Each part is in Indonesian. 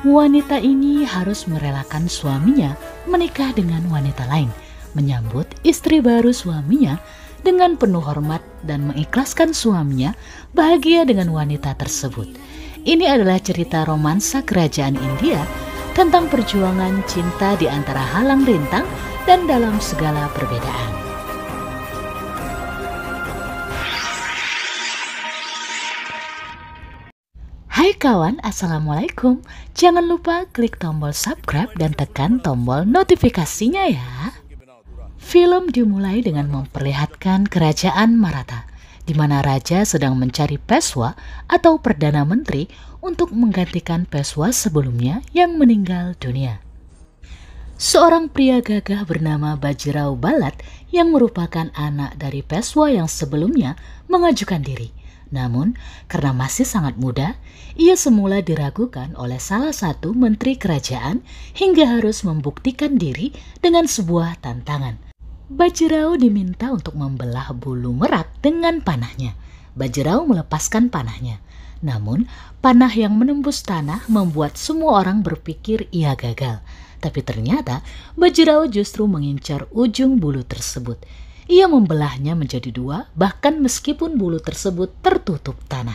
Wanita ini harus merelakan suaminya menikah dengan wanita lain, menyambut istri baru suaminya dengan penuh hormat dan mengikhlaskan suaminya bahagia dengan wanita tersebut. Ini adalah cerita romansa kerajaan India tentang perjuangan cinta di antara halang rintang dan dalam segala perbedaan. Hai kawan, Assalamualaikum. Jangan lupa klik tombol subscribe dan tekan tombol notifikasinya ya. Film dimulai dengan memperlihatkan kerajaan Maratha, di mana raja sedang mencari Peshwa atau Perdana Menteri untuk menggantikan Peshwa sebelumnya yang meninggal dunia. Seorang pria gagah bernama Bajirao Balat yang merupakan anak dari Peshwa yang sebelumnya mengajukan diri. Namun, karena masih sangat muda, ia semula diragukan oleh salah satu menteri kerajaan hingga harus membuktikan diri dengan sebuah tantangan. Bajirao diminta untuk membelah bulu merak dengan panahnya. Bajirao melepaskan panahnya. Namun, panah yang menembus tanah membuat semua orang berpikir ia gagal. Tapi ternyata, Bajirao justru mengincar ujung bulu tersebut. Ia membelahnya menjadi dua, bahkan meskipun bulu tersebut tertutup tanah.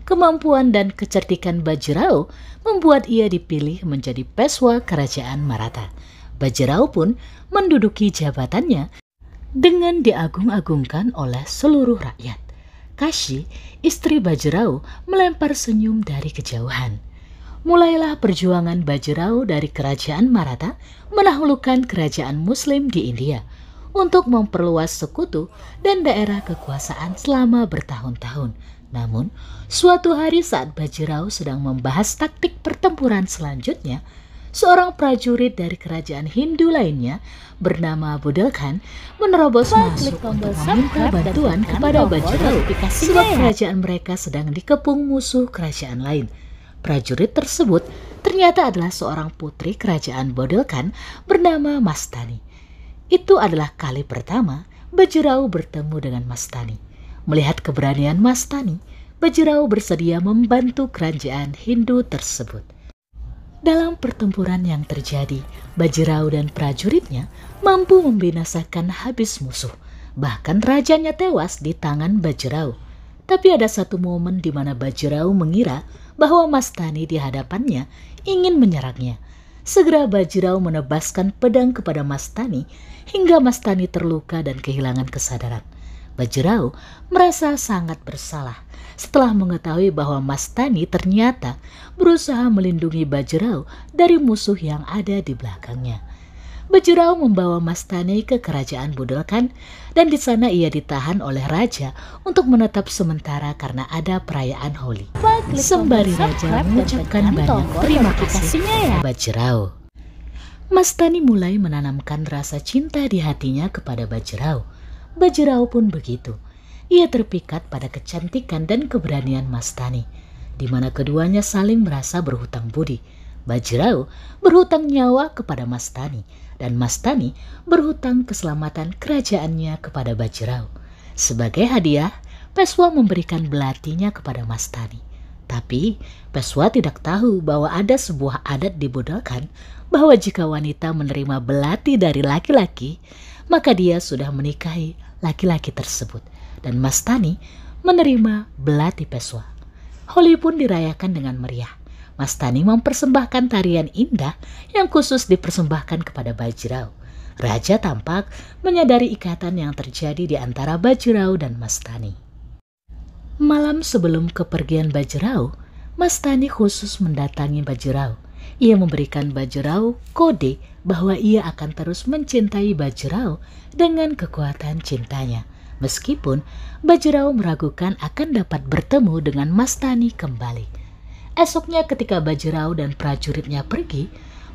Kemampuan dan kecerdikan Bajirao membuat ia dipilih menjadi Peshwa kerajaan Maratha. Bajirao pun menduduki jabatannya dengan diagung-agungkan oleh seluruh rakyat. Kashi, istri Bajirao, melempar senyum dari kejauhan. Mulailah perjuangan Bajirao dari kerajaan Maratha menaklukkan kerajaan Muslim di India untuk memperluas sekutu dan daerah kekuasaan selama bertahun-tahun. Namun, suatu hari saat Bajirao sedang membahas taktik pertempuran selanjutnya, seorang prajurit dari kerajaan Hindu lainnya bernama Budelkhan menerobos masuk untuk meminta bantuan kepada Bajirao sebab kerajaan mereka sedang dikepung musuh kerajaan lain. Prajurit tersebut ternyata adalah seorang putri kerajaan Budelkhan bernama Mastani. Itu adalah kali pertama Bajirao bertemu dengan Mastani. Melihat keberanian Mastani, Bajirao bersedia membantu kerajaan Hindu tersebut. Dalam pertempuran yang terjadi, Bajirao dan prajuritnya mampu membinasakan habis musuh. Bahkan rajanya tewas di tangan Bajirao. Tapi ada satu momen di mana Bajirao mengira bahwa Mastani di hadapannya ingin menyerangnya. Segera Bajirao menebaskan pedang kepada Mastani hingga Mastani terluka dan kehilangan kesadaran. Bajirao merasa sangat bersalah setelah mengetahui bahwa Mastani ternyata berusaha melindungi Bajirao dari musuh yang ada di belakangnya. Bajirao membawa Mastani ke kerajaan Budelkhan dan di sana ia ditahan oleh raja untuk menetap sementara karena ada perayaan Holi. Sembari raja mengucapkan banyak terima kasihnya ya Bajirao. Mastani mulai menanamkan rasa cinta di hatinya kepada Bajirao. Bajirao pun begitu. Ia terpikat pada kecantikan dan keberanian Mastani, di mana keduanya saling merasa berhutang budi. Bajirao berhutang nyawa kepada Mastani, dan Mastani berhutang keselamatan kerajaannya kepada Bajirao. Sebagai hadiah, Peshwa memberikan belatinya kepada Mastani. Tapi Peshwa tidak tahu bahwa ada sebuah adat di Budelkhan bahwa jika wanita menerima belati dari laki-laki, maka dia sudah menikahi laki-laki tersebut. Dan Mastani menerima belati Peshwa. Holi pun dirayakan dengan meriah. Mastani mempersembahkan tarian indah yang khusus dipersembahkan kepada Bajirao. Raja tampak menyadari ikatan yang terjadi di antara Bajirao dan Mastani. Malam sebelum kepergian Bajirao, Mastani khusus mendatangi Bajirao. Ia memberikan Bajirao kode bahwa ia akan terus mencintai Bajirao dengan kekuatan cintanya, meskipun Bajirao meragukan akan dapat bertemu dengan Mastani kembali. Esoknya ketika Bajirao dan prajuritnya pergi,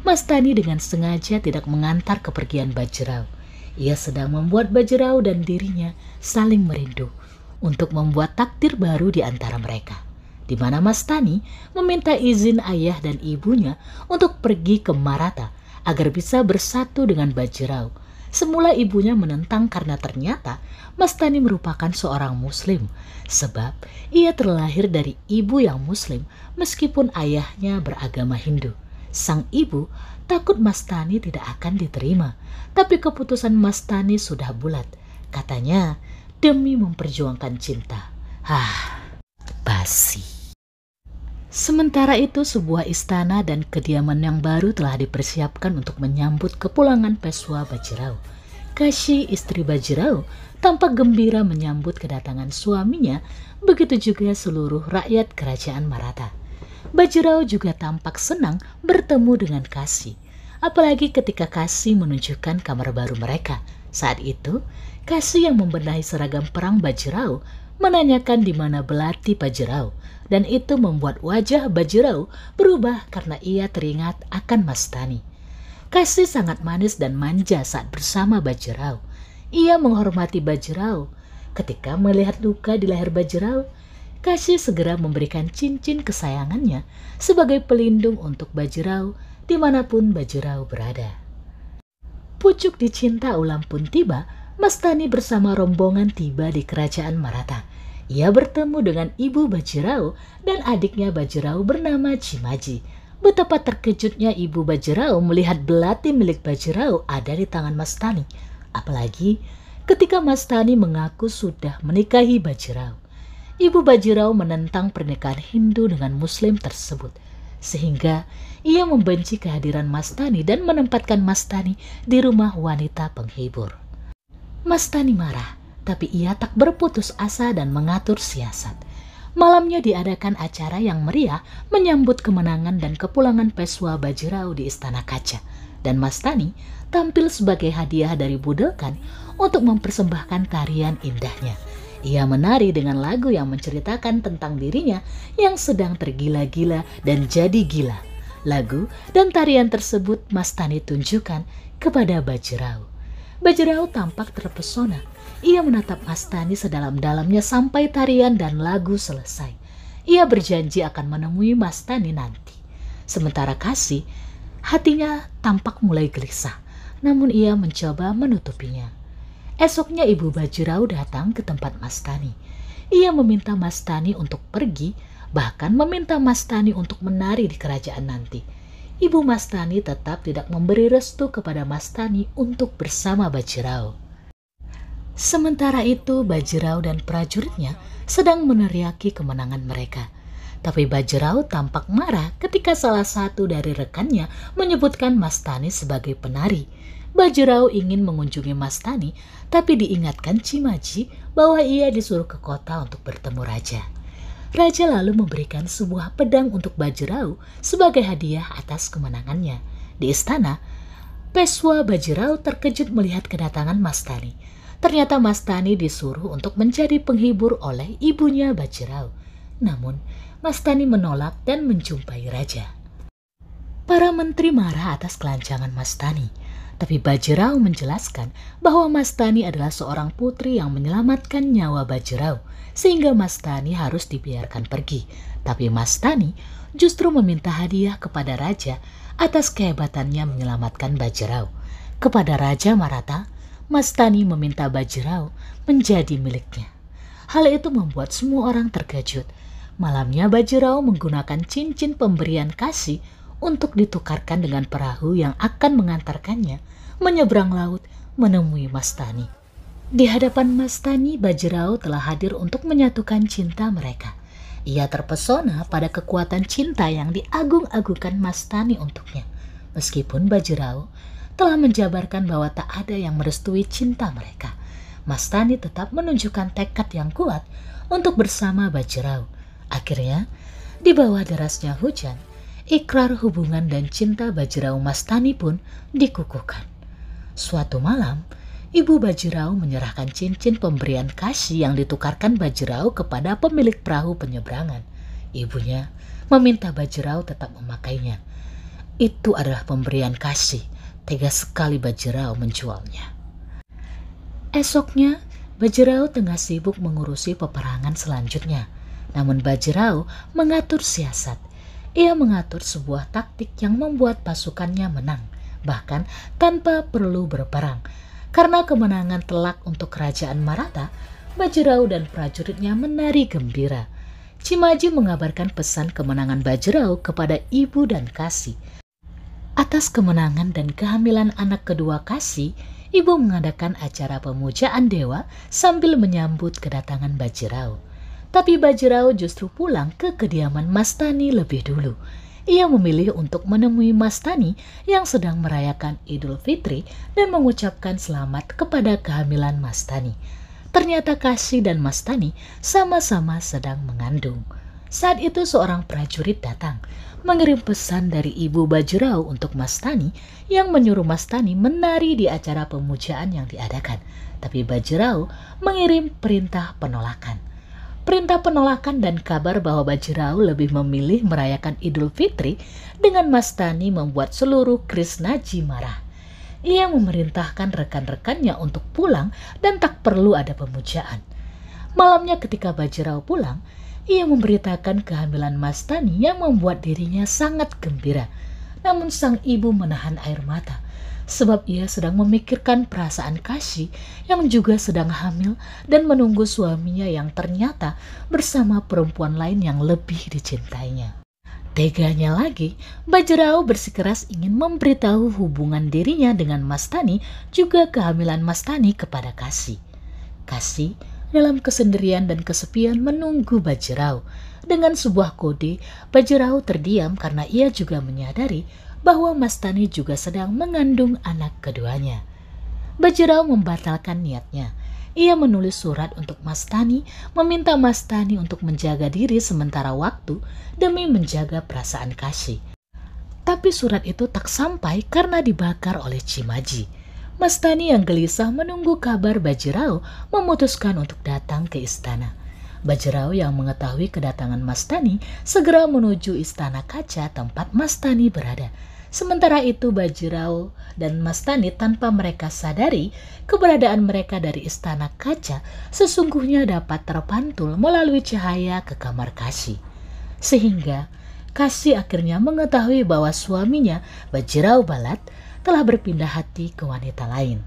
Mastani dengan sengaja tidak mengantar kepergian Bajirao. Ia sedang membuat Bajirao dan dirinya saling merindu untuk membuat takdir baru di antara mereka, di mana Mastani meminta izin ayah dan ibunya untuk pergi ke Maratha agar bisa bersatu dengan Bajirao. Semula ibunya menentang karena ternyata Mastani merupakan seorang muslim, sebab ia terlahir dari ibu yang muslim meskipun ayahnya beragama Hindu. Sang ibu takut Mastani tidak akan diterima, tapi keputusan Mastani sudah bulat. Katanya, demi memperjuangkan cinta. Basi. Sementara itu sebuah istana dan kediaman yang baru telah dipersiapkan untuk menyambut kepulangan Peswa Bajirao. Kashi, istri Bajirao, tampak gembira menyambut kedatangan suaminya, begitu juga seluruh rakyat kerajaan Maratha. Bajirao juga tampak senang bertemu dengan Kashi, apalagi ketika Kashi menunjukkan kamar baru mereka. Saat itu, Kashi yang membenahi seragam perang Bajirao menanyakan di mana belati Bajirao, dan itu membuat wajah Bajirao berubah karena ia teringat akan Mastani. Kashi sangat manis dan manja saat bersama Bajirao. Ia menghormati Bajirao. Ketika melihat luka di leher Bajirao, Kashi segera memberikan cincin kesayangannya sebagai pelindung untuk Bajirao dimanapun Bajirao berada. Pucuk dicinta ulam pun tiba. Mastani bersama rombongan tiba di kerajaan Maratha. Ia bertemu dengan ibu Bajirao dan adiknya Bajirao bernama Chimaji. Betapa terkejutnya ibu Bajirao melihat belati milik Bajirao ada di tangan Mastani. Apalagi ketika Mastani mengaku sudah menikahi Bajirao. Ibu Bajirao menentang pernikahan Hindu dengan Muslim tersebut, sehingga ia membenci kehadiran Mastani dan menempatkan Mastani di rumah wanita penghibur. Mastani marah, tapi ia tak berputus asa dan mengatur siasat. Malamnya diadakan acara yang meriah menyambut kemenangan dan kepulangan Peswa Bajirao di Istana Kaca, dan Mastani tampil sebagai hadiah dari Budokan untuk mempersembahkan tarian indahnya. Ia menari dengan lagu yang menceritakan tentang dirinya yang sedang tergila-gila dan jadi gila. Lagu dan tarian tersebut Mastani tunjukkan kepada Bajirao. Bajirao tampak terpesona. Ia menatap Mastani sedalam-dalamnya sampai tarian dan lagu selesai. Ia berjanji akan menemui Mastani nanti. Sementara Kashi, hatinya tampak mulai gelisah, namun ia mencoba menutupinya. Esoknya ibu Bajirao datang ke tempat Mastani. Ia meminta Mastani untuk pergi, bahkan meminta Mastani untuk menari di kerajaan nanti. Ibu Mastani tetap tidak memberi restu kepada Mastani untuk bersama Bajirao. Sementara itu Bajirao dan prajuritnya sedang meneriaki kemenangan mereka. Tapi Bajirao tampak marah ketika salah satu dari rekannya menyebutkan Mastani sebagai penari. Bajirao ingin mengunjungi Mastani, tapi diingatkan Chimaji bahwa ia disuruh ke kota untuk bertemu raja. Raja lalu memberikan sebuah pedang untuk Bajirao sebagai hadiah atas kemenangannya. Di istana, Peswa Bajirao terkejut melihat kedatangan Mastani. Ternyata Mastani disuruh untuk menjadi penghibur oleh ibunya Bajirao. Namun, Mastani menolak dan menjumpai raja. Para menteri marah atas kelancangan Mastani. Tapi Bajirao menjelaskan bahwa Mastani adalah seorang putri yang menyelamatkan nyawa Bajirao, sehingga Mastani harus dibiarkan pergi. Tapi Mastani justru meminta hadiah kepada raja atas kehebatannya menyelamatkan Bajirao. Kepada Raja Maratha, Mastani meminta Bajirao menjadi miliknya. Hal itu membuat semua orang terkejut. Malamnya Bajirao menggunakan cincin pemberian Kashi untuk ditukarkan dengan perahu yang akan mengantarkannya menyeberang laut menemui Mastani. Di hadapan Mastani, Bajirao telah hadir untuk menyatukan cinta mereka. Ia terpesona pada kekuatan cinta yang diagung-agungkan Mastani untuknya. Meskipun Bajirao telah menjabarkan bahwa tak ada yang merestui cinta mereka, Mastani tetap menunjukkan tekad yang kuat untuk bersama Bajirao. Akhirnya, di bawah derasnya hujan, ikrar hubungan dan cinta Bajirao Mastani pun dikukuhkan. Suatu malam, ibu Bajirao menyerahkan cincin pemberian Kashi yang ditukarkan Bajirao kepada pemilik perahu penyeberangan. Ibunya meminta Bajirao tetap memakainya. Itu adalah pemberian Kashi. Tega sekali Bajirao menjualnya. Esoknya, Bajirao tengah sibuk mengurusi peperangan selanjutnya. Namun Bajirao mengatur siasat. Ia mengatur sebuah taktik yang membuat pasukannya menang, bahkan tanpa perlu berperang. Karena kemenangan telak untuk kerajaan Maratha, Bajirao dan prajuritnya menari gembira. Chimaji mengabarkan pesan kemenangan Bajirao kepada ibu dan Kashi. Atas kemenangan dan kehamilan anak kedua Kasih, ibu mengadakan acara pemujaan dewa sambil menyambut kedatangan Bajirao. Tapi Bajirao justru pulang ke kediaman Mastani lebih dulu. Ia memilih untuk menemui Mastani yang sedang merayakan Idul Fitri dan mengucapkan selamat kepada kehamilan Mastani. Ternyata Kasih dan Mastani sama-sama sedang mengandung. Saat itu seorang prajurit datang, mengirim pesan dari ibu Bajirao untuk Mastani yang menyuruh Mastani menari di acara pemujaan yang diadakan. Tapi Bajirao mengirim perintah penolakan. Perintah penolakan dan kabar bahwa Bajirao lebih memilih merayakan Idul Fitri dengan Mastani membuat seluruh Krisnaji marah. Ia memerintahkan rekan-rekannya untuk pulang dan tak perlu ada pemujaan. Malamnya ketika Bajirao pulang, ia memberitakan kehamilan Mastani yang membuat dirinya sangat gembira. Namun sang ibu menahan air mata, sebab ia sedang memikirkan perasaan Kasih yang juga sedang hamil dan menunggu suaminya yang ternyata bersama perempuan lain yang lebih dicintainya. Teganya lagi, Bajirao bersikeras ingin memberitahu hubungan dirinya dengan Mastani, juga kehamilan Mastani kepada Kasih. Kasih dalam kesendirian dan kesepian menunggu Bajirao. Dengan sebuah kode, Bajirao terdiam karena ia juga menyadari bahwa Mastani juga sedang mengandung anak keduanya. Bajirao membatalkan niatnya. Ia menulis surat untuk Mastani, meminta Mastani untuk menjaga diri sementara waktu demi menjaga perasaan Kasih. Tapi surat itu tak sampai karena dibakar oleh Cimaji. Mastani yang gelisah menunggu kabar Bajirao memutuskan untuk datang ke istana. Bajirao yang mengetahui kedatangan Mastani segera menuju istana kaca tempat Mastani berada. Sementara itu Bajirao dan Mastani tanpa mereka sadari keberadaan mereka dari istana kaca sesungguhnya dapat terpantul melalui cahaya ke kamar Kasih. Sehingga Kasih akhirnya mengetahui bahwa suaminya Bajirao Balat telah berpindah hati ke wanita lain.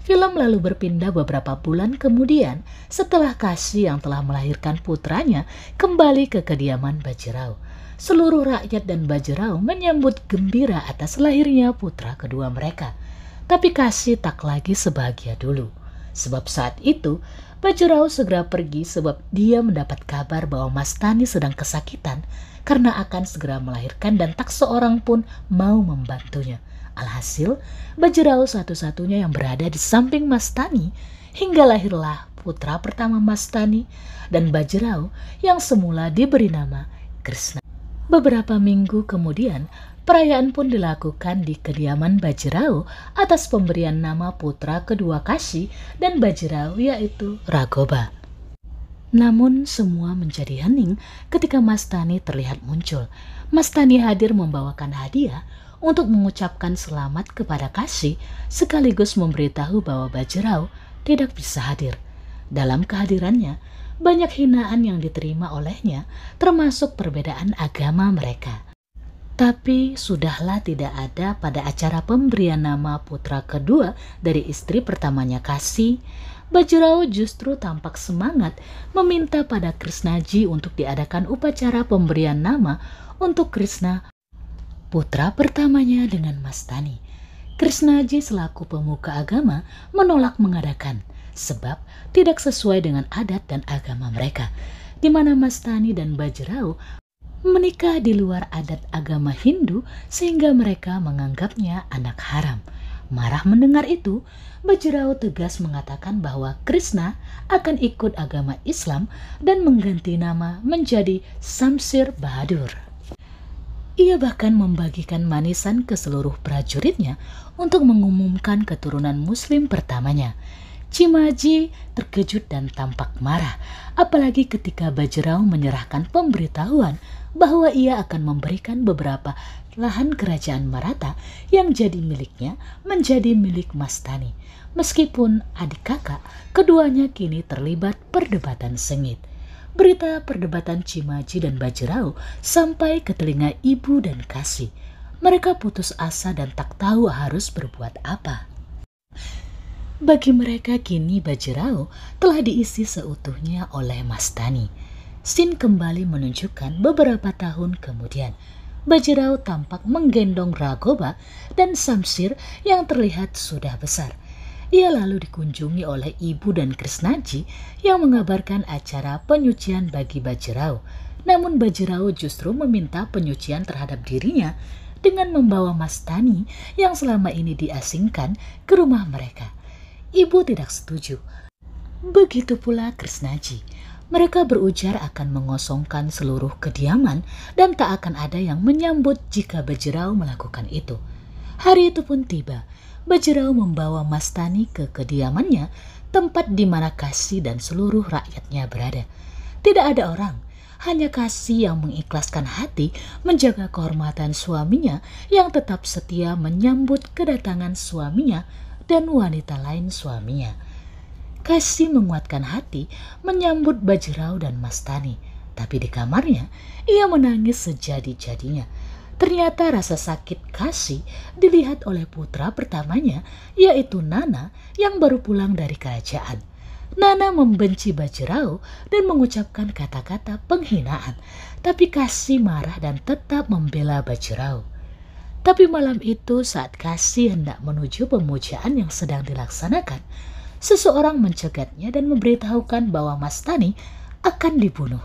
Film lalu berpindah beberapa bulan kemudian setelah Kasih yang telah melahirkan putranya kembali ke kediaman Bajirao. Seluruh rakyat dan Bajirao menyambut gembira atas lahirnya putra kedua mereka. Tapi Kasih tak lagi sebahagia dulu. Sebab saat itu Bajirao segera pergi sebab dia mendapat kabar bahwa Mastani sedang kesakitan karena akan segera melahirkan dan tak seorang pun mau membantunya. Alhasil, Bajirao satu-satunya yang berada di samping Mastani hingga lahirlah putra pertama Mastani dan Bajirao yang semula diberi nama Krishna. Beberapa minggu kemudian, perayaan pun dilakukan di kediaman Bajirao atas pemberian nama putra kedua Kasih dan Bajirao yaitu Raghoba. Namun semua menjadi hening ketika Mastani terlihat muncul. Mastani hadir membawakan hadiah untuk mengucapkan selamat kepada Kasih sekaligus memberitahu bahwa Bajirao tidak bisa hadir. Dalam kehadirannya, banyak hinaan yang diterima olehnya termasuk perbedaan agama mereka. Tapi sudahlah tidak ada pada acara pemberian nama putra kedua dari istri pertamanya Kasih. Bajirao justru tampak semangat meminta pada Krisnaji untuk diadakan upacara pemberian nama untuk Krishna putra pertamanya dengan Mastani. Krisnaji selaku pemuka agama menolak mengadakan sebab tidak sesuai dengan adat dan agama mereka, di mana Mastani dan Bajirao menikah di luar adat agama Hindu sehingga mereka menganggapnya anak haram. Marah mendengar itu, Bajirao tegas mengatakan bahwa Krishna akan ikut agama Islam dan mengganti nama menjadi Samsir Bahadur. Ia bahkan membagikan manisan ke seluruh prajuritnya untuk mengumumkan keturunan Muslim pertamanya. Cimaji terkejut dan tampak marah, apalagi ketika Bajirao menyerahkan pemberitahuan bahwa ia akan memberikan beberapa lahan kerajaan Maratha yang jadi miliknya menjadi milik Mastani. Meskipun adik kakak, keduanya kini terlibat perdebatan sengit. Berita perdebatan Cimaji dan Bajirao sampai ke telinga ibu dan Kasih. Mereka putus asa dan tak tahu harus berbuat apa. Bagi mereka kini Bajirao telah diisi seutuhnya oleh Mastani. Scene kembali menunjukkan beberapa tahun kemudian. Bajirao tampak menggendong Raghoba dan Samsir yang terlihat sudah besar. Ia lalu dikunjungi oleh ibu dan Krishnaji yang mengabarkan acara penyucian bagi Bajirao. Namun Bajirao justru meminta penyucian terhadap dirinya dengan membawa Mastani yang selama ini diasingkan ke rumah mereka. Ibu tidak setuju. Begitu pula Krishnaji. Mereka berujar akan mengosongkan seluruh kediaman dan tak akan ada yang menyambut jika Bajirao melakukan itu. Hari itu pun tiba. Bajirao membawa Mastani ke kediamannya, tempat di mana Kasi dan seluruh rakyatnya berada. Tidak ada orang, hanya Kasi yang mengikhlaskan hati menjaga kehormatan suaminya yang tetap setia menyambut kedatangan suaminya dan wanita lain suaminya. Kasi menguatkan hati menyambut Bajirao dan Mastani, tapi di kamarnya ia menangis sejadi-jadinya. Ternyata rasa sakit Kasi dilihat oleh putra pertamanya, yaitu Nana yang baru pulang dari kerajaan. Nana membenci Bajirao dan mengucapkan kata-kata penghinaan, tapi Kasi marah dan tetap membela Bajirao. Tapi malam itu saat Kasi hendak menuju pemujaan yang sedang dilaksanakan, seseorang mencegatnya dan memberitahukan bahwa Mastani akan dibunuh.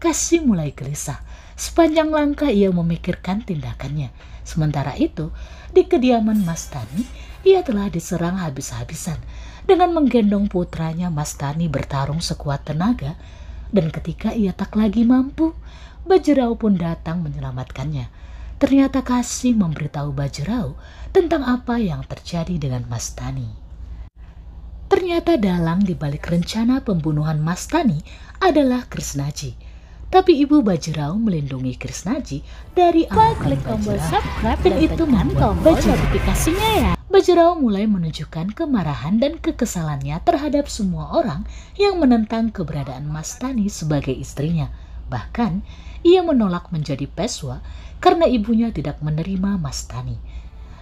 Kasi mulai gelisah. Sepanjang langkah ia memikirkan tindakannya. Sementara itu, di kediaman Mastani, ia telah diserang habis-habisan. Dengan menggendong putranya, Mastani bertarung sekuat tenaga. Dan ketika ia tak lagi mampu, Bajirao pun datang menyelamatkannya. Ternyata Kasi memberitahu Bajirao tentang apa yang terjadi dengan Mastani. Ternyata dalang di balik rencana pembunuhan Mastani adalah Krishnaji. Tapi ibu Bajirao melindungi Krishnaji dari amukan klik tombol subscribe dan itu membuat notifikasinya ya. Bajirao mulai menunjukkan kemarahan dan kekesalannya terhadap semua orang yang menentang keberadaan Mastani sebagai istrinya. Bahkan ia menolak menjadi Peshwa karena ibunya tidak menerima Mastani.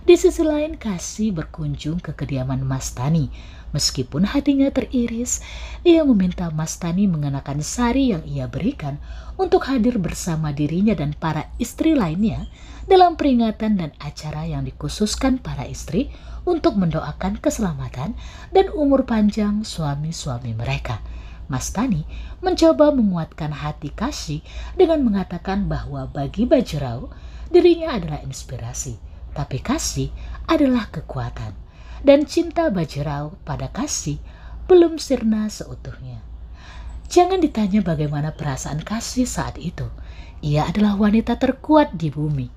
Di sisi lain, Kasi berkunjung ke kediaman Mastani. Meskipun hatinya teriris, ia meminta Mastani mengenakan sari yang ia berikan untuk hadir bersama dirinya dan para istri lainnya dalam peringatan dan acara yang dikhususkan para istri untuk mendoakan keselamatan dan umur panjang suami-suami mereka. Mastani mencoba menguatkan hati Kasi dengan mengatakan bahwa bagi Bajirao, dirinya adalah inspirasi, tapi Kasi adalah kekuatan. Dan cinta Bajirao pada Kasi belum sirna seutuhnya. Jangan ditanya bagaimana perasaan Kasi saat itu. Ia adalah wanita terkuat di bumi.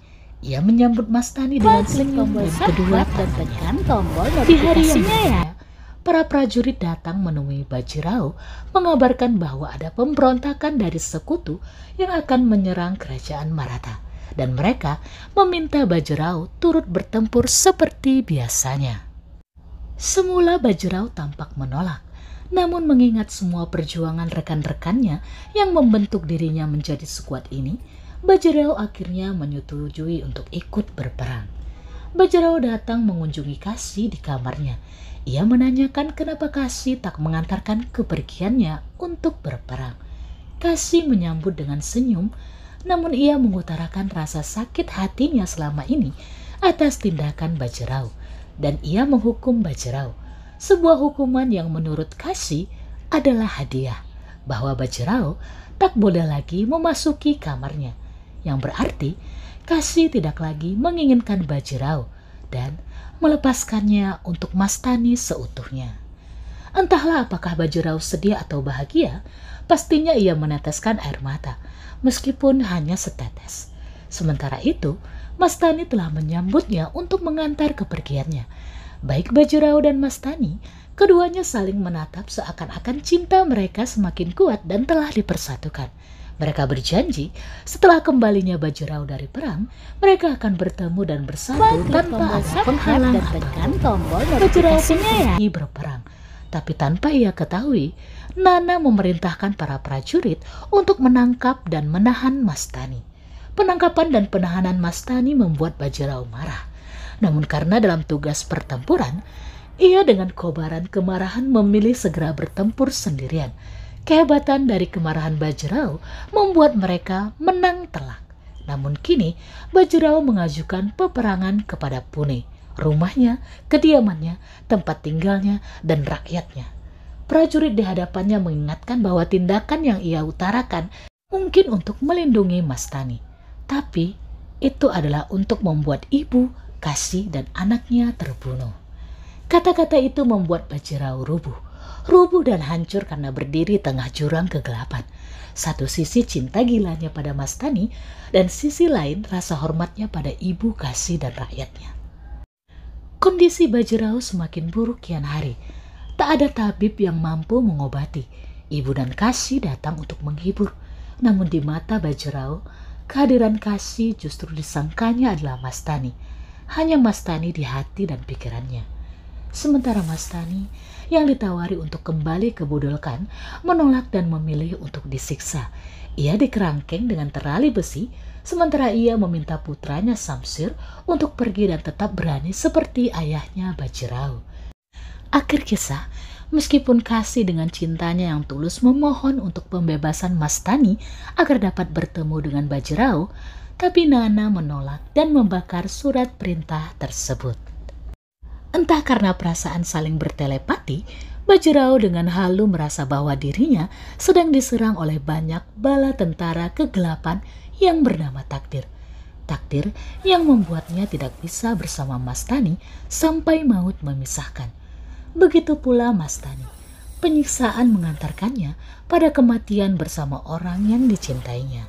Ia menyambut Mastani dengan senyum dan kedua dan tekan tombol notifikasinya ya. Para prajurit datang menemui Bajirao mengabarkan bahwa ada pemberontakan dari sekutu yang akan menyerang kerajaan Maratha. Dan mereka meminta Bajirao turut bertempur seperti biasanya. Semula Bajirao tampak menolak, namun mengingat semua perjuangan rekan-rekannya yang membentuk dirinya menjadi sekuat ini, Bajirao akhirnya menyetujui untuk ikut berperang. Bajirao datang mengunjungi Kasi di kamarnya. Ia menanyakan kenapa Kasi tak mengantarkan kepergiannya untuk berperang. Kasi menyambut dengan senyum, namun ia mengutarakan rasa sakit hatinya selama ini atas tindakan Bajirao. Dan ia menghukum Bajirao. Sebuah hukuman yang menurut Kasi adalah hadiah, bahwa Bajirao tak boleh lagi memasuki kamarnya. Yang berarti Kasi tidak lagi menginginkan Bajirao dan melepaskannya untuk Mastani seutuhnya. Entahlah apakah Bajirao sedih atau bahagia, pastinya ia meneteskan air mata, meskipun hanya setetes. Sementara itu, Mastani telah menyambutnya untuk mengantar kepergiannya. Baik Bajirao dan Mastani, keduanya saling menatap seakan-akan cinta mereka semakin kuat dan telah dipersatukan. Mereka berjanji setelah kembalinya Bajirao dari perang, mereka akan bertemu dan bersatu tanpa ada penghalang dan tekan tombol notifikasinya ya. Berperang, tapi tanpa ia ketahui, Nana memerintahkan para prajurit untuk menangkap dan menahan Mastani. Penangkapan dan penahanan Mastani membuat Bajirao marah. Namun karena dalam tugas pertempuran, ia dengan kobaran kemarahan memilih segera bertempur sendirian. Kehebatan dari kemarahan Bajirao membuat mereka menang telak. Namun kini Bajirao mengajukan peperangan kepada Pune, rumahnya, kediamannya, tempat tinggalnya, dan rakyatnya. Prajurit di hadapannya mengingatkan bahwa tindakan yang ia utarakan mungkin untuk melindungi Mastani, tapi itu adalah untuk membuat ibu, Kasi, dan anaknya terbunuh. Kata-kata itu membuat Bajirao rubuh dan hancur karena berdiri tengah jurang kegelapan. Satu sisi cinta gilanya pada Mastani, dan sisi lain rasa hormatnya pada ibu, Kasi, dan rakyatnya. Kondisi Bajirao semakin buruk kian hari. Tak ada tabib yang mampu mengobati. Ibu dan Kasi datang untuk menghibur. Namun di mata Bajirao, kehadiran Kasi justru disangkanya adalah Mastani. Hanya Mastani di hati dan pikirannya. Sementara Mastani yang ditawari untuk kembali ke Budolkan menolak dan memilih untuk disiksa. Ia dikerangkeng dengan terali besi, sementara ia meminta putranya Samsir untuk pergi dan tetap berani seperti ayahnya Bajirao. Akhir kisah, meskipun Kasi dengan cintanya yang tulus memohon untuk pembebasan Mastani agar dapat bertemu dengan Bajirao, tapi Nana menolak dan membakar surat perintah tersebut. Entah karena perasaan saling bertelepati, Bajirao dengan halu merasa bahwa dirinya sedang diserang oleh banyak bala tentara kegelapan yang bernama takdir. Takdir yang membuatnya tidak bisa bersama Mastani sampai maut memisahkan. Begitu pula Mastani. Penyiksaan mengantarkannya pada kematian bersama orang yang dicintainya.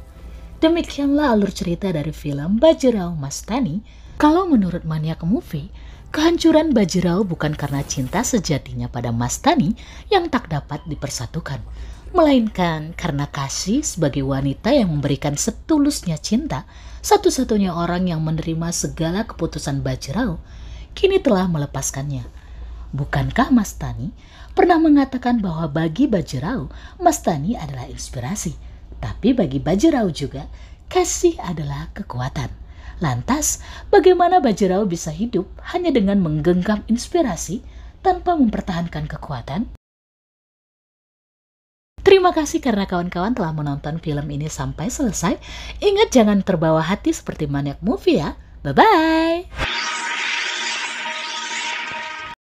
Demikianlah alur cerita dari film Bajirao Mastani. Kalau menurut Maniac Movie, kehancuran Bajirao bukan karena cinta sejatinya pada Mastani yang tak dapat dipersatukan, melainkan karena Kasi sebagai wanita yang memberikan setulusnya cinta, satu-satunya orang yang menerima segala keputusan Bajirao, kini telah melepaskannya. Bukankah Mastani pernah mengatakan bahwa bagi Bajirao, Mastani adalah inspirasi, tapi bagi Bajirao juga, Kasi adalah kekuatan. Lantas, bagaimana Bajirao bisa hidup hanya dengan menggenggam inspirasi tanpa mempertahankan kekuatan? Terima kasih karena kawan-kawan telah menonton film ini sampai selesai. Ingat jangan terbawa hati seperti Maniac Movie ya. Bye-bye!